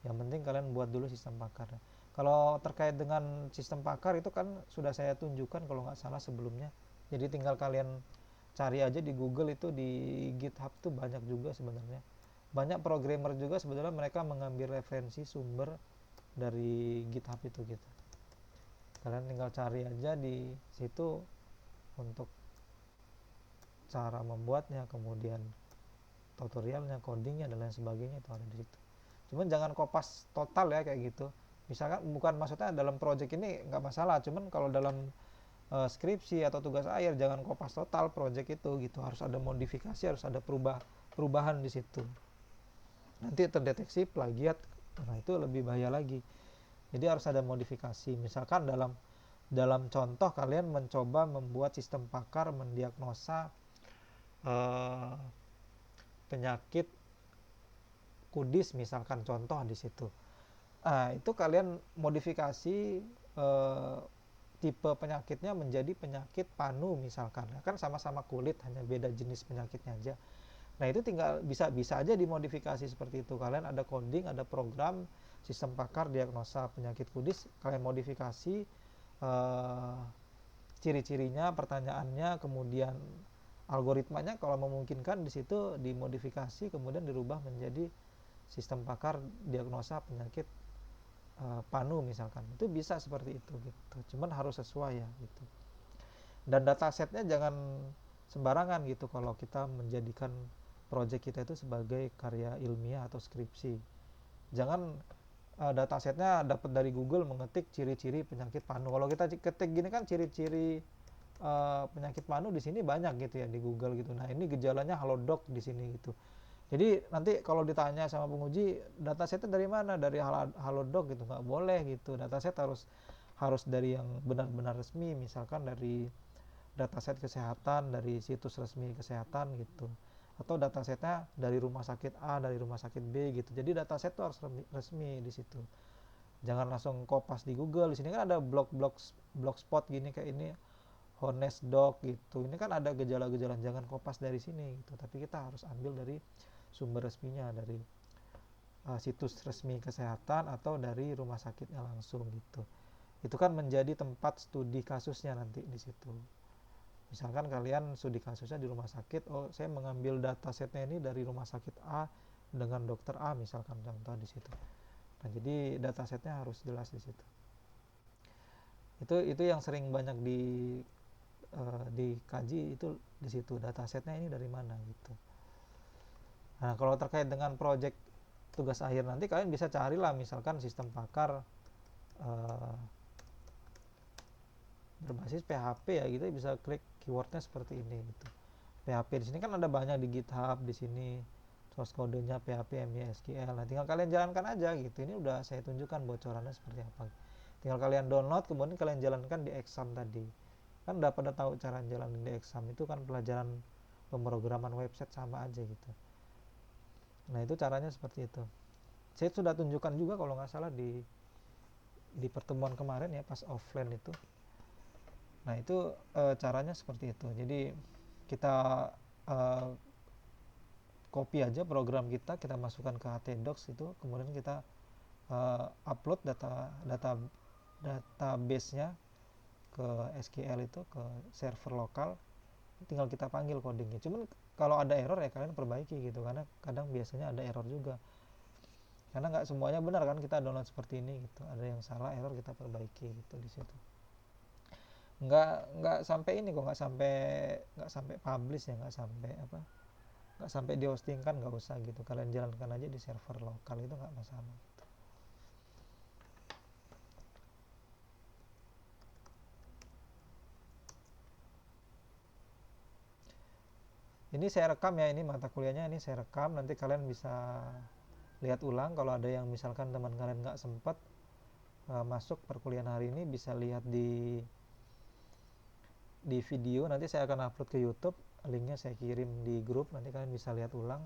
Yang penting kalian buat dulu sistem pakar. Kalau terkait dengan sistem pakar itu kan sudah saya tunjukkan kalau nggak salah sebelumnya. Jadi tinggal kalian cari aja di Google, itu di GitHub tuh banyak juga sebenarnya. Banyak programmer juga sebenarnya mereka mengambil referensi sumber dari GitHub itu gitu. Kalian tinggal cari aja di situ untuk cara membuatnya, kemudian tutorialnya, codingnya dan lain sebagainya itu ada di situ. Cuman jangan kopas total ya kayak gitu. Misalkan bukan maksudnya dalam project ini nggak masalah, cuman kalau dalam skripsi atau tugas akhir, jangan kopas total project itu gitu, harus ada modifikasi, harus ada perubahan di situ. Nanti terdeteksi plagiat, nah itu lebih bahaya lagi. Jadi harus ada modifikasi. Misalkan dalam contoh kalian mencoba membuat sistem pakar mendiagnosa penyakit kudis, misalkan contoh di situ. Nah, itu kalian modifikasi tipe penyakitnya menjadi penyakit panu misalkan. Kan sama-sama kulit, hanya beda jenis penyakitnya aja. Nah, itu tinggal bisa aja dimodifikasi seperti itu. Kalian ada coding, ada program sistem pakar diagnosa penyakit kudis, kalian modifikasi ciri-cirinya, pertanyaannya, kemudian algoritmanya kalau memungkinkan di situ dimodifikasi, kemudian dirubah menjadi sistem pakar diagnosa penyakit panu misalkan. Itu bisa seperti itu gitu. Cuman harus sesuai ya gitu. Dan datasetnya jangan sembarangan gitu kalau kita menjadikan project kita itu sebagai karya ilmiah atau skripsi. Jangan datasetnya dapat dari Google, mengetik ciri-ciri penyakit panu. Kalau kita ketik gini kan ciri-ciri penyakit panu di sini banyak gitu ya di Google gitu. Nah, ini gejalanya halodoc di sini gitu. Jadi nanti kalau ditanya sama penguji, datasetnya dari mana? Dari halodoc gitu, nggak boleh gitu. Dataset harus dari yang benar-benar resmi, misalkan dari dataset kesehatan, dari situs resmi kesehatan gitu. Atau datasetnya dari rumah sakit A, dari rumah sakit B gitu. Jadi dataset itu harus resmi di situ. Jangan langsung kopas di Google. Di sini kan ada blogspot gini kayak ini, Honest Doc gitu. Ini kan ada gejala-gejala, jangan kopas dari sini gitu. Tapi kita harus ambil dari sumber resminya, dari situs resmi kesehatan atau dari rumah sakitnya langsung gitu. Itu kan menjadi tempat studi kasusnya nanti di situ. Misalkan kalian studi kasusnya di rumah sakit, oh saya mengambil datasetnya ini dari rumah sakit A dengan dokter A misalkan, contoh di situ. Nah, jadi datasetnya harus jelas di situ. Itu yang sering banyak dikaji itu di situ, datasetnya ini dari mana gitu. Nah, kalau terkait dengan project tugas akhir nanti kalian bisa carilah misalkan sistem pakar berbasis PHP ya gitu, bisa klik keywordnya seperti ini gitu. PHP di sini kan ada banyak di GitHub, di sini source kodenya PHP MySQL. Nah, tinggal kalian jalankan aja gitu. Ini udah saya tunjukkan bocorannya seperti apa. Tinggal kalian download, kemudian kalian jalankan di exam tadi. Kan udah pada tahu cara jalanin di exam, itu kan pelajaran pemrograman website sama aja gitu. Nah, itu caranya seperti itu. Saya sudah tunjukkan juga kalau nggak salah di pertemuan kemarin ya, pas offline itu. Nah, itu caranya seperti itu. Jadi kita copy aja program kita masukkan ke htdocs itu, kemudian kita upload database-nya ke SQL itu, ke server lokal, tinggal kita panggil codingnya. Cuman kalau ada error ya kalian perbaiki gitu, karena kadang biasanya ada error juga, karena nggak semuanya benar kan kita download seperti ini gitu, ada yang salah, error, kita perbaiki gitu di situ. Nggak sampai ini kok, nggak sampai publish ya, nggak sampai di hosting kan, nggak usah gitu, kalian jalankan aja di server lokal, itu nggak masalah gitu. Ini saya rekam ya, ini mata kuliahnya, ini saya rekam, nanti kalian bisa lihat ulang. Kalau ada yang misalkan teman kalian nggak sempat masuk perkuliahan hari ini, bisa lihat di video, nanti saya akan upload ke YouTube, linknya saya kirim di grup, nanti kalian bisa lihat ulang.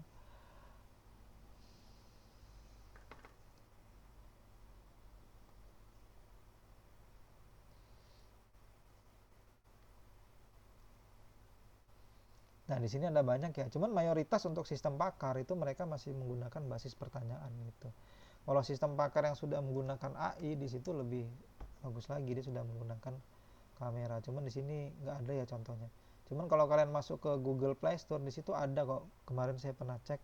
Nah, di sini ada banyak ya, cuman mayoritas untuk sistem pakar itu mereka masih menggunakan basis pertanyaan gitu. Kalau sistem pakar yang sudah menggunakan AI, di situ lebih bagus lagi, dia sudah menggunakan kamera. Cuman di sini nggak ada ya contohnya. Cuman kalau kalian masuk ke Google Play Store, di situ ada kok. Kemarin saya pernah cek,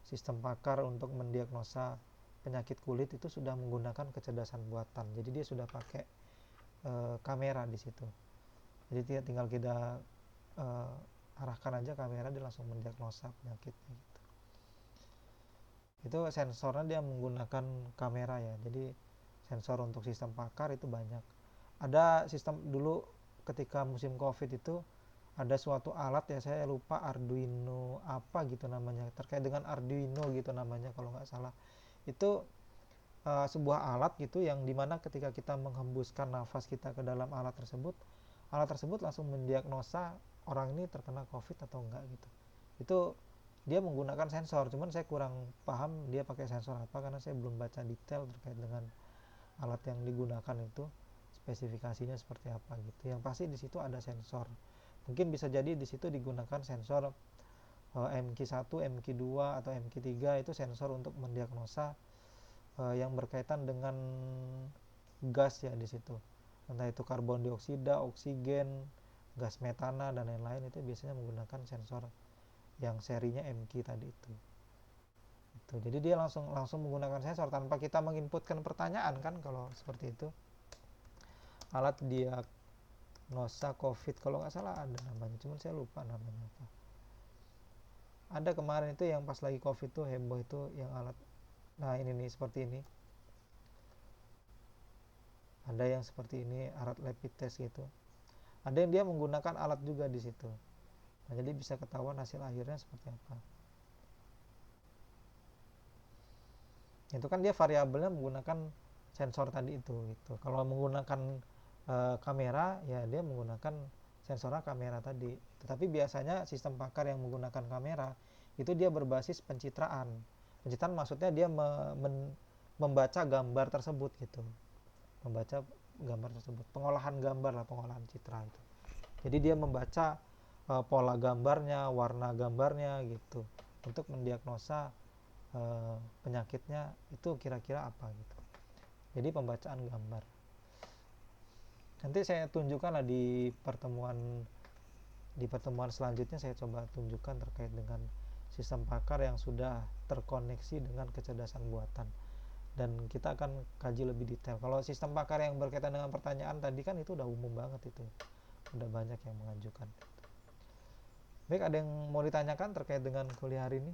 sistem pakar untuk mendiagnosa penyakit kulit itu sudah menggunakan kecerdasan buatan. Jadi dia sudah pakai kamera di situ. Jadi tinggal kita arahkan aja kamera, dia langsung mendiagnosa penyakitnya gitu. Itu sensornya dia menggunakan kamera ya. Jadi sensor untuk sistem pakar itu banyak. Ada sistem dulu ketika musim COVID itu ada suatu alat ya, saya lupa Arduino apa gitu namanya, terkait dengan Arduino gitu namanya kalau nggak salah. Itu sebuah alat gitu yang dimana ketika kita menghembuskan nafas kita ke dalam alat tersebut langsung mendiagnosa orang ini terkena COVID atau enggak gitu. Itu dia menggunakan sensor, cuman saya kurang paham dia pakai sensor apa karena saya belum baca detail terkait dengan alat yang digunakan itu, spesifikasinya seperti apa gitu. Yang pasti di situ ada sensor. Mungkin bisa jadi di situ digunakan sensor MQ1, MQ2 atau MQ3, itu sensor untuk mendiagnosa yang berkaitan dengan gas ya di situ. Entah itu karbon dioksida, oksigen, gas metana dan lain-lain, itu biasanya menggunakan sensor yang serinya MQ tadi itu. Jadi dia langsung menggunakan sensor tanpa kita menginputkan pertanyaan kan kalau seperti itu. Alat diagnosa COVID kalau nggak salah ada namanya, cuman saya lupa namanya apa. Ada kemarin itu yang pas lagi COVID tuh heboh itu yang alat. Nah ini nih seperti ini. Ada yang seperti ini, alat rapid test gitu. Ada yang dia menggunakan alat juga di situ. Nah, jadi bisa ketahuan hasil akhirnya seperti apa. Itu kan dia variabelnya menggunakan sensor tadi itu gitu. Kalau menggunakan kamera ya dia menggunakan sensornya kamera tadi. Tetapi biasanya sistem pakar yang menggunakan kamera itu dia berbasis pencitraan. Pencitraan maksudnya dia membaca gambar tersebut gitu. Membaca gambar tersebut, pengolahan gambar lah, pengolahan citra itu. Jadi dia membaca pola gambarnya, warna gambarnya gitu untuk mendiagnosa penyakitnya itu kira-kira apa gitu. Jadi pembacaan gambar. Nanti saya tunjukkan lah di pertemuan selanjutnya, saya coba tunjukkan terkait dengan sistem pakar yang sudah terkoneksi dengan kecerdasan buatan. Dan kita akan kaji lebih detail. Kalau sistem pakar yang berkaitan dengan pertanyaan tadi kan itu udah umum banget itu. Udah banyak yang mengajukan. Baik, ada yang mau ditanyakan terkait dengan kuliah hari ini?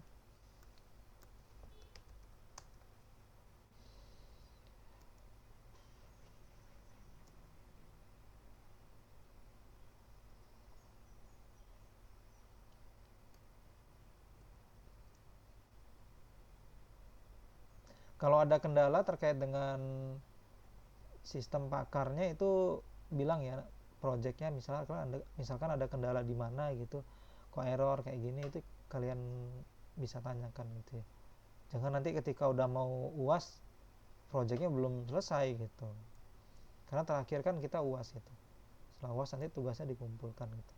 Kalau ada kendala terkait dengan sistem pakarnya itu bilang ya, projectnya misalkan ada kendala di mana gitu, kok error kayak gini, itu kalian bisa tanyakan gitu ya. Jangan nanti ketika udah mau UAS projectnya belum selesai gitu, karena terakhir kan kita UAS gitu. Setelah UAS nanti tugasnya dikumpulkan gitu.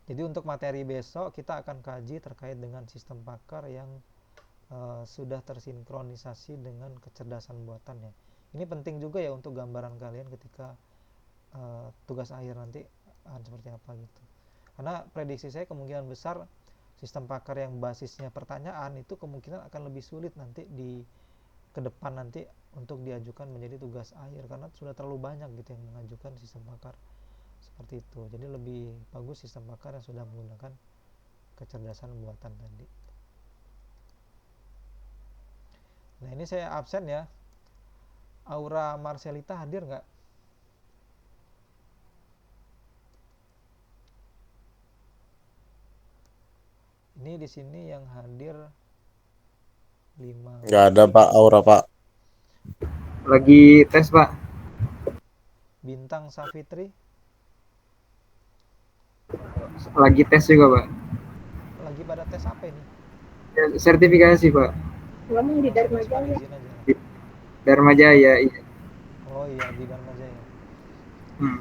Jadi untuk materi besok kita akan kaji terkait dengan sistem pakar yang sudah tersinkronisasi dengan kecerdasan buatannya. Ini penting juga ya untuk gambaran kalian ketika tugas akhir nanti akan seperti apa gitu. Karena prediksi saya kemungkinan besar sistem pakar yang basisnya pertanyaan itu kemungkinan akan lebih sulit nanti ke depan nanti untuk diajukan menjadi tugas akhir, karena sudah terlalu banyak gitu yang mengajukan sistem pakar seperti itu. Jadi lebih bagus sistem pakar yang sudah menggunakan kecerdasan buatan tadi. Nah ini saya absen ya. Aura Marcelita hadir nggak? Ini di sini yang hadir 5. Nggak ada Pak, Aura Pak. Lagi tes Pak. Bintang Safitri Lagi tes juga Pak. lagi pada tes apa ini? Sertifikasi Pak. Kamu di Dharma Jaya. Izin aja. Dharma Jaya, iya. Oh iya, di Dharma Jaya. Iya.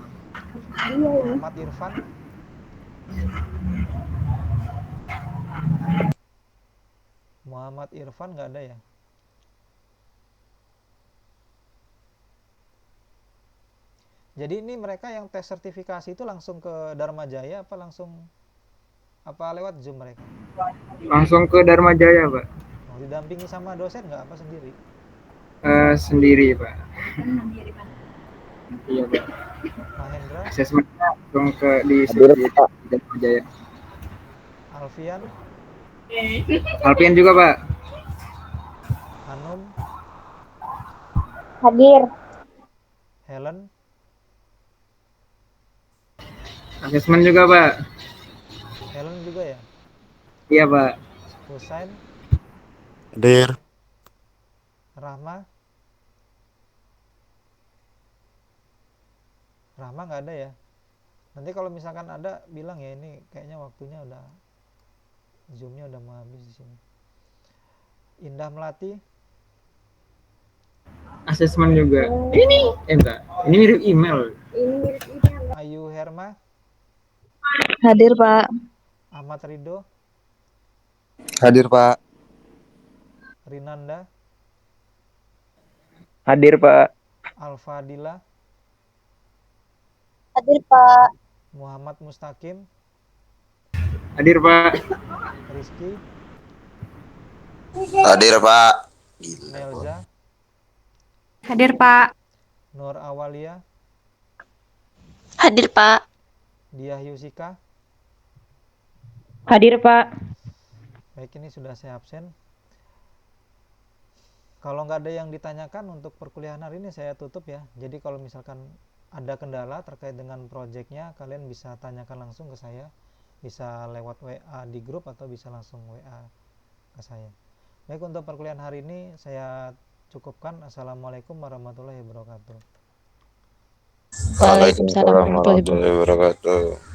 Muhammad Irfan. Muhammad Irfan nggak ada ya? Jadi ini mereka yang tes sertifikasi itu langsung ke Dharma Jaya apa lewat Zoom mereka? Langsung ke Dharma Jaya Pak. Oh, didampingi sama dosen nggak apa sendiri? Sendiri Pak. Iya Pak. Mahendra, Asesmennya langsung di Dharma Jaya. Alfian, Alpian juga Pak. Hanum, Hadir. Helen, Asesmen juga, Pak. Helen juga ya. Iya, Pak. Husain, Hadir. Rahma, Rahma nggak ada ya. Nanti kalau misalkan ada bilang ya, ini kayaknya waktunya udah, zoomnya udah mau habis di sini. Indah Melati, Asesmen juga. Ini, enggak. Ini mirip email. Ini mirip email. Ayu Herma, Hadir, Pak. Ahmad Rido, Hadir, Pak. Rinanda, Hadir, Pak. Alfadila, Hadir, Pak. Muhammad Mustaqim, Hadir, Pak. Rizky, Hadir, Pak. Nelza, Hadir, Pak. Nur Awalia, Hadir, Pak. Diah Yusika. Hadir, Pak. Baik, ini sudah saya absen. Kalau nggak ada yang ditanyakan untuk perkuliahan hari ini saya tutup ya. Jadi kalau misalkan ada kendala terkait dengan proyeknya, kalian bisa tanyakan langsung ke saya. Bisa lewat WA di grup atau bisa langsung WA ke saya. Baik, untuk perkuliahan hari ini saya cukupkan. Assalamualaikum warahmatullahi wabarakatuh. Waalaikumsalam warahmatullahi wabarakatuh.